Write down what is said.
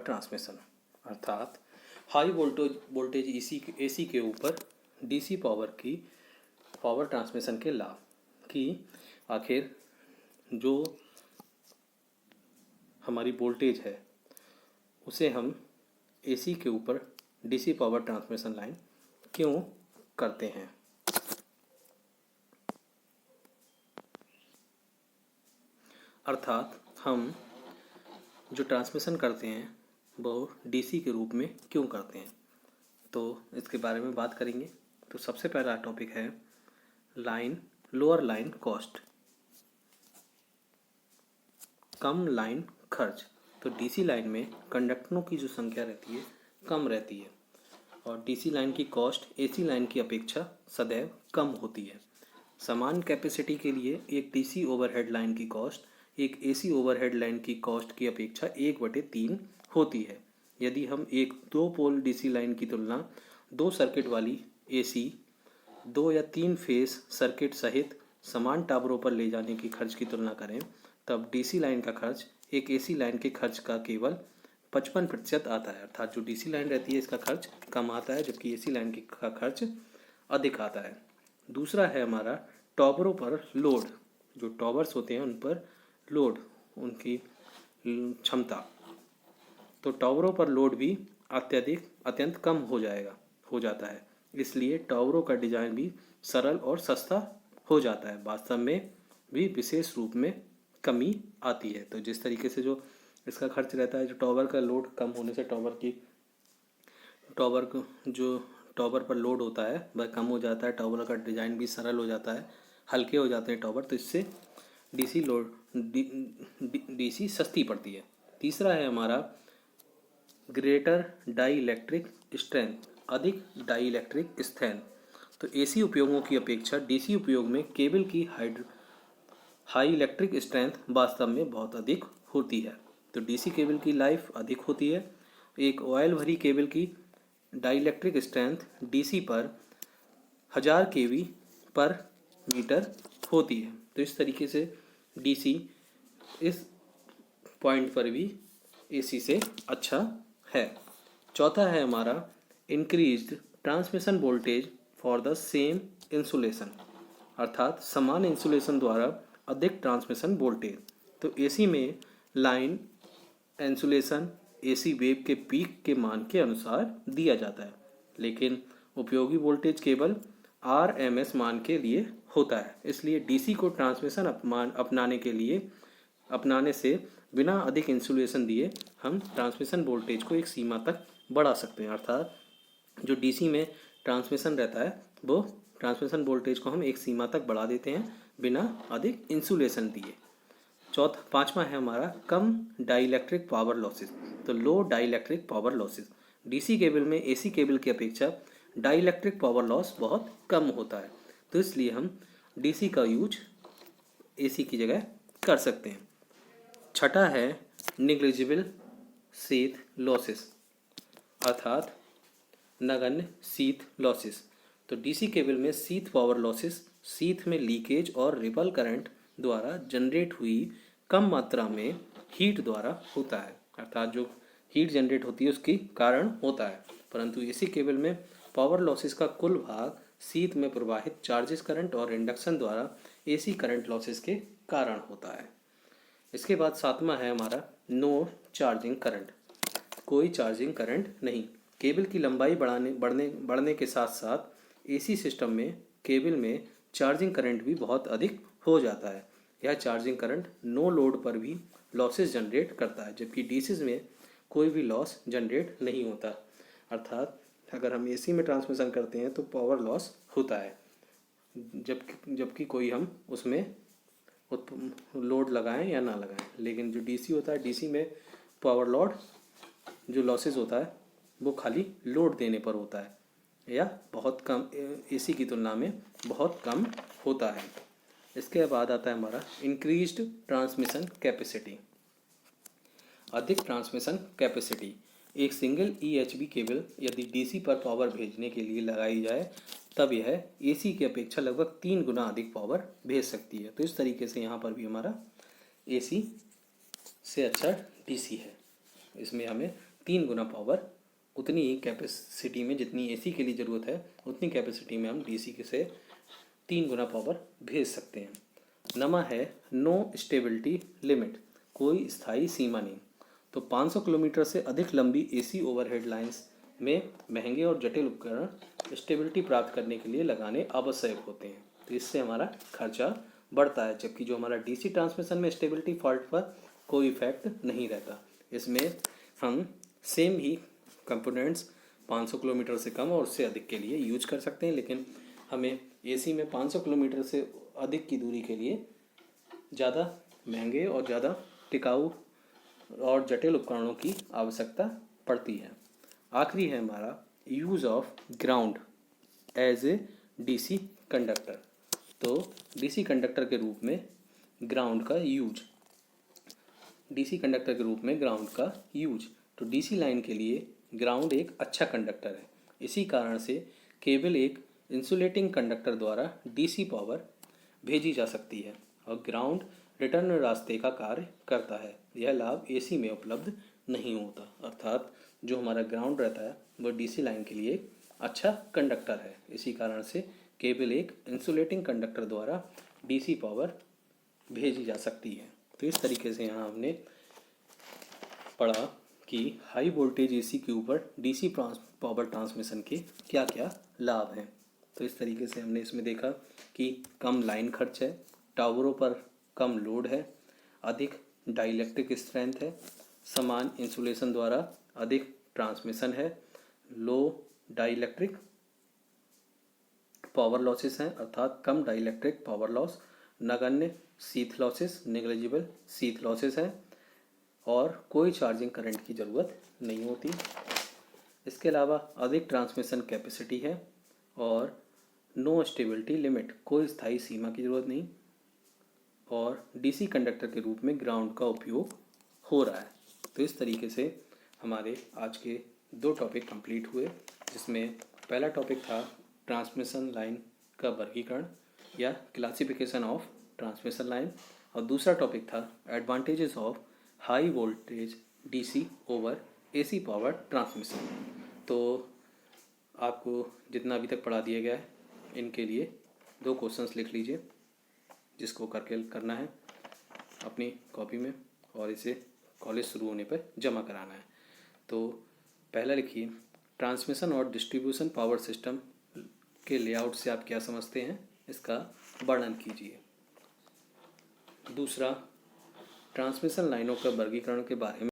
Transmission अर्थात high voltage AC के ऊपर डीसी पावर ट्रांसमिशन के लाभ कि आखिर जो हमारी वोल्टेज है उसे हम एसी के ऊपर डीसी पावर ट्रांसमिशन लाइन क्यों करते हैं। अर्थात हम जो ट्रांसमिशन करते हैं वो डीसी के रूप में क्यों करते हैं, तो इसके बारे में बात करेंगे। तो सबसे पहला टॉपिक है लोअर लाइन कॉस्ट, कम लाइन खर्च। तो डीसी लाइन में कंडक्टरों की जो संख्या रहती है कम रहती है और डीसी लाइन की कॉस्ट एसी लाइन की अपेक्षा सदैव कम होती है। समान कैपेसिटी के लिए एक डीसी ओवरहेड लाइन की कॉस्ट एक एसी ओवरहेड लाइन की कॉस्ट की अपेक्षा 1/3 होती है। यदि हम एक 2 पोल डीसी लाइन की तुलना 2 सर्किट वाली एसी 2 या 3 फेस सर्किट सहित समान टावरों पर ले जाने की खर्च की तुलना करें, तब डीसी लाइन का खर्च एक एसी लाइन के खर्च का केवल 55% आता है। अर्थात जो डीसी लाइन रहती है इसका खर्च कम आता है जबकि एसी लाइन का खर्च अधिक आता है। दूसरा है हमारा टावरों पर लोड। जो टावर्स होते हैं उन पर लोड, उनकी क्षमता, तो टावरों पर लोड भी अत्यंत कम हो जाता है। इसलिए टावरों का डिजाइन भी सरल और सस्ता हो जाता है। वास्तव में भी विशेष रूप में कमी आती है। तो जिस तरीके से जो इसका खर्च रहता है, जो टावर का लोड कम होने से जो टावर पर लोड होता है वह कम हो जाता है। टावर का डिज़ाइन भी सरल हो जाता है, हल्के हो जाते हैं टावर, तो इससे डीसी सस्ती पड़ती है। तीसरा है हमारा ग्रेटर डाई इलेक्ट्रिक स्ट्रेंथ, अधिक डाई इलेक्ट्रिक स्ट्रेंथ। तो एसी उपयोगों की अपेक्षा डीसी उपयोग में केबल की हाई इलेक्ट्रिक स्ट्रेंथ वास्तव में बहुत अधिक होती है। तो डीसी केबल की लाइफ अधिक होती है। एक ऑयल भरी केबल की डाई इलेक्ट्रिक स्ट्रेंथ डीसी पर 1000 kV पर मीटर होती है। तो इस तरीके से डीसी इस पॉइंट पर भी एसी से अच्छा है। चौथा है हमारा increased transmission voltage for the same insulation, अर्थात समान इंसुलेशन द्वारा अधिक ट्रांसमिशन वोल्टेज। तो एसी में लाइन इंसुलेशन एसी वेव के पीक के मान के अनुसार दिया जाता है, लेकिन उपयोगी वोल्टेज केवल आरएमएस मान के लिए होता है। इसलिए डीसी को ट्रांसमिशन अपनाने से बिना अधिक इंसुलेशन दिए हम ट्रांसमिशन वोल्टेज को एक सीमा तक बढ़ा सकते हैं। अर्थात जो डीसी में ट्रांसमिशन रहता है वो ट्रांसमिशन वोल्टेज को हम एक सीमा तक बढ़ा देते हैं बिना अधिक इंसुलेशन दिए। पांचवा है हमारा कम डाइलेक्ट्रिक पावर लॉसेस। तो low dielectric power losses, DC cable में एसी केबल की अपेक्षा डाइलेक्ट्रिक पावर लॉस बहुत कम होता है, तो इसलिए हम डीसी का यूज एसी की जगह कर सकते हैं। छठा है निग्लिजिबल शीथ लॉसेस, अर्थात नगण्य शीथ लॉसेस। तो डीसी केबल में शीथ पावर लॉसेस शीथ में लीकेज और रिपल करंट द्वारा जनरेट हुई कम मात्रा में हीट द्वारा होता है। अर्थात जो हीट जनरेट होती है उसके कारण होता है, परंतु एसी केबल में पावर लॉसेस का कुल भाग शीथ में प्रवाहित चार्जेस करंट और इंडक्शन द्वारा एसी करंट लॉसेस के कारण होता है। इसके बाद सातवां है हमारा नो चार्जिंग करंट, कोई चार्जिंग करंट नहीं। केबल की लंबाई बढ़ने के साथ साथ एसी सिस्टम में केबल में चार्जिंग करंट भी बहुत अधिक हो जाता है। यह चार्जिंग करंट नो लोड पर भी लॉसेस जनरेट करता है, जबकि डीसी में कोई भी लॉस जनरेट नहीं होता। अर्थात अगर हम एसी में ट्रांसमिशन करते हैं तो पावर लॉस होता है, जबकि कोई हम उसमें लोड लगाएं या ना लगाएं। लेकिन जो डीसी होता है, डीसी में पावर लॉड जो लॉसेस होता है वो खाली लोड देने पर होता है या बहुत कम, एसी की तुलना में बहुत कम होता है। इसके बाद आता है हमारा इंक्रीज्ड ट्रांसमिशन कैपेसिटी, अधिक ट्रांसमिशन कैपेसिटी। एक सिंगल ईएचवी केबल यदि डीसी पर पावर भेजने के लिए लगाई जाए तब यह एसी की अपेक्षा लगभग 3 गुना अधिक पावर भेज सकती है। तो इस तरीके से यहाँ पर भी हमारा एसी से अच्छा डीसी है। इसमें हमें 3 गुना पावर उतनी ही कैपेसिटी में जितनी एसी के लिए ज़रूरत है उतनी कैपेसिटी में हम डीसी के से 3 गुना पावर भेज सकते हैं। नमा है नो स्टेबिलिटी लिमिट, कोई स्थायी सीमा नहीं। तो 500 किलोमीटर से अधिक लंबी एसी ओवरहेड लाइंस में महंगे और जटिल उपकरण स्टेबिलिटी प्राप्त करने के लिए लगाने आवश्यक होते हैं, तो इससे हमारा खर्चा बढ़ता है। जबकि जो हमारा डीसी ट्रांसमिशन में स्टेबिलिटी फॉल्ट पर कोई इफेक्ट नहीं रहता। इसमें हम सेम ही कंपोनेंट्स 500 किलोमीटर से कम और उससे अधिक के लिए यूज कर सकते हैं, लेकिन हमें एसी में 500 किलोमीटर से अधिक की दूरी के लिए ज़्यादा महंगे और ज़्यादा टिकाऊ और जटिल उपकरणों की आवश्यकता पड़ती है। आखिरी है हमारा use of ground as a DC conductor. तो डीसी कंडक्टर के रूप में ग्राउंड का यूज, डीसी कंडक्टर के रूप में ग्राउंड का यूज। तो डीसी लाइन के लिए ग्राउंड एक अच्छा कंडक्टर है। इसी कारण से केवल एक इंसुलेटिंग कंडक्टर द्वारा डीसी पावर भेजी जा सकती है और ग्राउंड रिटर्न रास्ते का कार्य करता है। यह लाभ एसी में उपलब्ध नहीं होता, अर्थात जो हमारा ग्राउंड रहता है वह डीसी लाइन के लिए अच्छा कंडक्टर है। इसी कारण से केवल एक इंसुलेटिंग कंडक्टर द्वारा डीसी पावर भेजी जा सकती है। तो इस तरीके से यहाँ हमने पढ़ा कि हाई वोल्टेज एसी के ऊपर डीसी पावर ट्रांसमिशन के क्या क्या लाभ हैं। तो इस तरीके से हमने इसमें देखा कि कम लाइन खर्च है, टावरों पर कम लोड है, अधिक डाइलेक्ट्रिक स्ट्रेंथ है, समान इंसुलेशन द्वारा अधिक ट्रांसमिशन है, लो डाइलेक्ट्रिक पावर लॉसेस हैं अर्थात कम डाइलेक्ट्रिक पावर लॉस, नगण्य sheath losses negligible sheath losses हैं और कोई चार्जिंग करंट की ज़रूरत नहीं होती। इसके अलावा अधिक ट्रांसमिशन कैपेसिटी है और नो स्टेबिलिटी लिमिट, कोई स्थायी सीमा की ज़रूरत नहीं और डीसी कंडक्टर के रूप में ग्राउंड का उपयोग हो रहा है। तो इस तरीके से हमारे आज के 2 टॉपिक कंप्लीट हुए, जिसमें पहला टॉपिक था ट्रांसमिशन लाइन का वर्गीकरण या क्लासिफिकेशन ऑफ ट्रांसमिशन लाइन और दूसरा टॉपिक था advantages of high voltage DC over AC power transmission. तो आपको जितना अभी तक पढ़ा दिया गया है इनके लिए 2 क्वेश्चंस लिख लीजिए, जिसको करके करना है अपनी कॉपी में और इसे कॉलेज शुरू होने पर जमा कराना है। तो पहला लिखिए, ट्रांसमिशन और डिस्ट्रीब्यूशन पावर सिस्टम के लेआउट से आप क्या समझते हैं, इसका वर्णन कीजिए। दूसरा, ट्रांसमिशन लाइनों का वर्गीकरण के बारे में